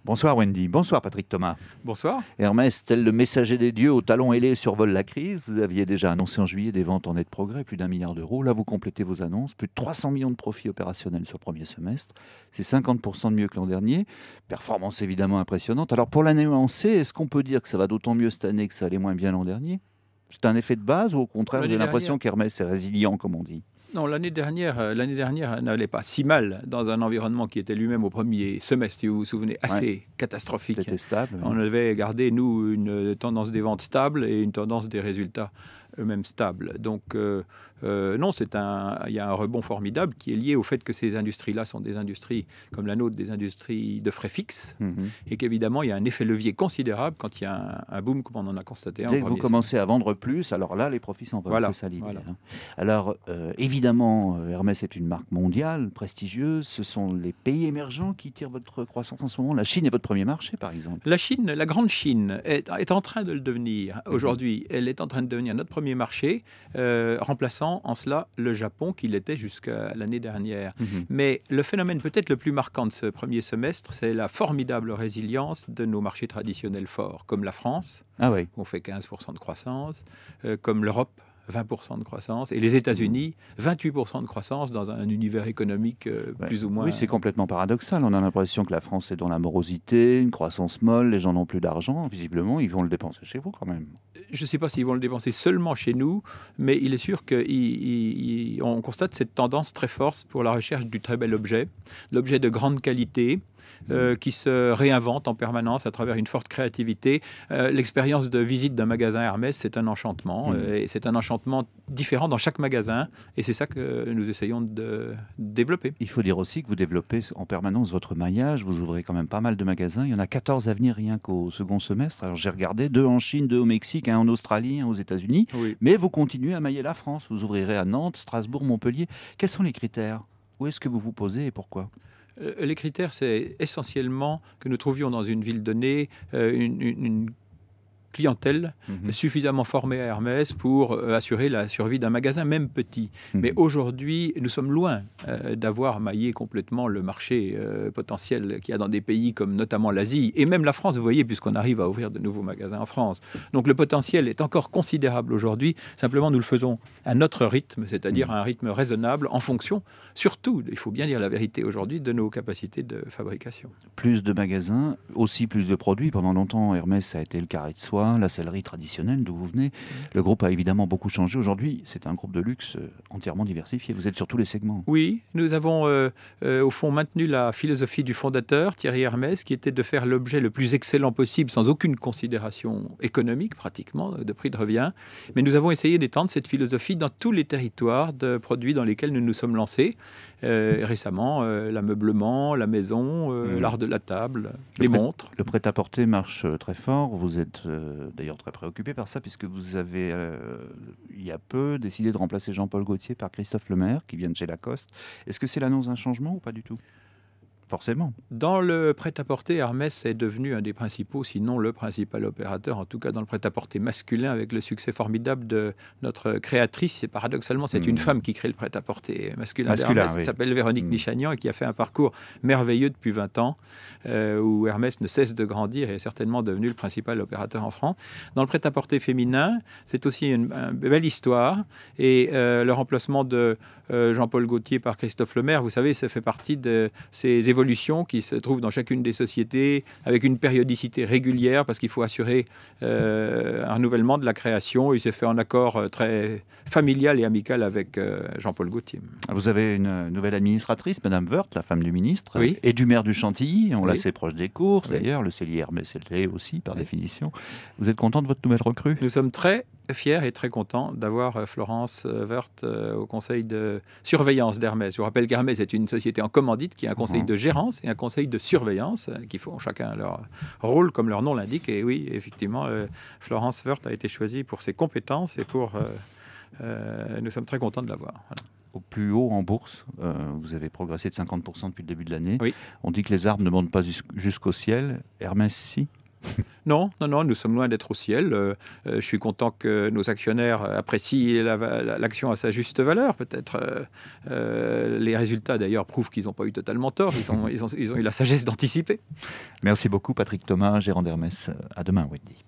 Bonsoir Wendy, bonsoir Patrick Thomas. Bonsoir. Hermès, tel le messager des dieux au talon ailé survole la crise. Vous aviez déjà annoncé en juillet des ventes en net progrès, plus d'1 milliard d'euros. Là, vous complétez vos annonces, plus de 300 millions de profits opérationnels sur le premier semestre. C'est 50% de mieux que l'an dernier. Performance évidemment impressionnante. Alors pour l'année lancée, est-ce qu'on peut dire que ça va d'autant mieux cette année que ça allait moins bien l'an dernier? C'est un effet de base ou au contraire, vous avez l'impression qu'Hermès est résilient, comme on dit? Non, l'année dernière n'allait pas si mal dans un environnement qui était lui-même au premier semestre, si vous vous souvenez, assez catastrophique. C'était stable. On avait gardé, nous, une tendance des ventes stable et une tendance des résultats eux-mêmes stables. Donc, non, il y a un rebond formidable qui est lié au fait que ces industries-là sont des industries, comme la nôtre, des industries de frais fixes, et qu'évidemment, il y a un effet levier considérable quand il y a un boom, comme on en a constaté. Dès que vous commencez à vendre plus, alors là, les profits s'envolent. Voilà, c'est ça l'idée. Voilà. Alors, évidemment, Hermès est une marque mondiale, prestigieuse. Ce sont les pays émergents qui tirent votre croissance en ce moment. La Chine est votre premier marché, par exemple. La Chine, la grande Chine, est en train de le devenir. Aujourd'hui, elle est en train de devenir notre premier marché, remplaçant en cela le Japon, qui l'était jusqu'à l'année dernière. Mais le phénomène peut-être le plus marquant de ce premier semestre, c'est la formidable résilience de nos marchés traditionnels forts, comme la France, où on fait 15% de croissance, comme l'Europe, 20% de croissance, et les États-Unis, 28% de croissance dans un univers économique plus ou moins... Oui, c'est complètement paradoxal. On a l'impression que la France est dans la morosité, une croissance molle, les gens n'ont plus d'argent. Visiblement, ils vont le dépenser chez vous quand même. Je ne sais pas s'ils vont le dépenser seulement chez nous, mais il est sûr qu'on constate cette tendance très forte pour la recherche du très bel objet, l'objet de grande qualité, qui se réinvente en permanence à travers une forte créativité. L'expérience de visite d'un magasin Hermès, c'est un enchantement, et c'est un enchantement différent dans chaque magasin, et c'est ça que nous essayons de développer. Il faut dire aussi que vous développez en permanence votre maillage, vous ouvrez quand même pas mal de magasins, il y en a 14 à venir rien qu'au second semestre. Alors j'ai regardé, 2 en Chine, 2 au Mexique, 1 en Australie, 1 aux États-Unis, mais vous continuez à mailler la France, vous ouvrirez à Nantes, Strasbourg, Montpellier. Quels sont les critères? Où est-ce que vous vous posez et pourquoi? Les critères, c'est essentiellement que nous trouvions dans une ville donnée une clientèle suffisamment formée à Hermès pour assurer la survie d'un magasin, même petit. Mais aujourd'hui, nous sommes loin d'avoir maillé complètement le marché potentiel qu'il y a dans des pays comme notamment l'Asie, et même la France, vous voyez, puisqu'on arrive à ouvrir de nouveaux magasins en France. Donc le potentiel est encore considérable aujourd'hui. Simplement, nous le faisons à notre rythme, c'est-à-dire à un rythme raisonnable, en fonction, surtout, il faut bien dire la vérité aujourd'hui, de nos capacités de fabrication. Plus de magasins, aussi plus de produits. Pendant longtemps, Hermès, ça a été le carré de soie, la sellerie traditionnelle d'où vous venez. Le groupe a évidemment beaucoup changé. Aujourd'hui, c'est un groupe de luxe entièrement diversifié. Vous êtes sur tous les segments. Oui, nous avons au fond maintenu la philosophie du fondateur, Thierry Hermès, qui était de faire l'objet le plus excellent possible, sans aucune considération économique pratiquement, de prix de revient. Mais nous avons essayé d'étendre cette philosophie dans tous les territoires de produits dans lesquels nous nous sommes lancés. Récemment, l'ameublement, la maison, l'art de la table, les montres. Le prêt-à-porter marche très fort. Vous êtes d'ailleurs très préoccupé par ça, puisque vous avez, il y a peu, décidé de remplacer Jean-Paul Gaultier par Christophe Lemaire, qui vient de chez Lacoste. Est-ce que c'est l'annonce d'un changement ou pas du tout? Forcément. Dans le prêt-à-porter, Hermès est devenu un des principaux, sinon le principal opérateur, en tout cas dans le prêt-à-porter masculin, avec le succès formidable de notre créatrice. Et paradoxalement, c'est une femme qui crée le prêt-à-porter masculin d'Hermès, qui s'appelle Véronique Nichanian et qui a fait un parcours merveilleux depuis 20 ans, où Hermès ne cesse de grandir et est certainement devenu le principal opérateur en France. Dans le prêt-à-porter féminin, c'est aussi une belle histoire. Et le remplacement de Jean-Paul Gaultier par Christophe Lemaire, vous savez, ça fait partie de ces évolutions qui se trouvent dans chacune des sociétés avec une périodicité régulière parce qu'il faut assurer un renouvellement de la création. Il s'est fait en accord très familial et amical avec Jean-Paul Gaultier. Vous avez une nouvelle administratrice, Madame Woerth, la femme du ministre, et du maire du Chantilly. On l'a assez proche des courses d'ailleurs. Le cellier Hermès l'est aussi par définition. Vous êtes content de votre nouvelle recrue? Nous sommes très fiers et très contents d'avoir Florence Woerth au conseil de surveillance d'Hermès. Je vous rappelle qu'Hermès est une société en commandite qui a un conseil de gérance et un conseil de surveillance qui font chacun leur rôle comme leur nom l'indique. Et oui, effectivement, Florence Woerth a été choisie pour ses compétences et pour... nous sommes très contents de l'avoir. Voilà. Au plus haut en bourse, vous avez progressé de 50% depuis le début de l'année. On dit que les arbres ne montent pas jusqu'au ciel. Hermès, si? Non, non, non, nous sommes loin d'être au ciel. Je suis content que nos actionnaires apprécient l'action à sa juste valeur. Peut-être les résultats, d'ailleurs, prouvent qu'ils n'ont pas eu totalement tort. Ils ont eu la sagesse d'anticiper. Merci beaucoup, Patrick Thomas, gérant d'Hermès. À demain, Wendy.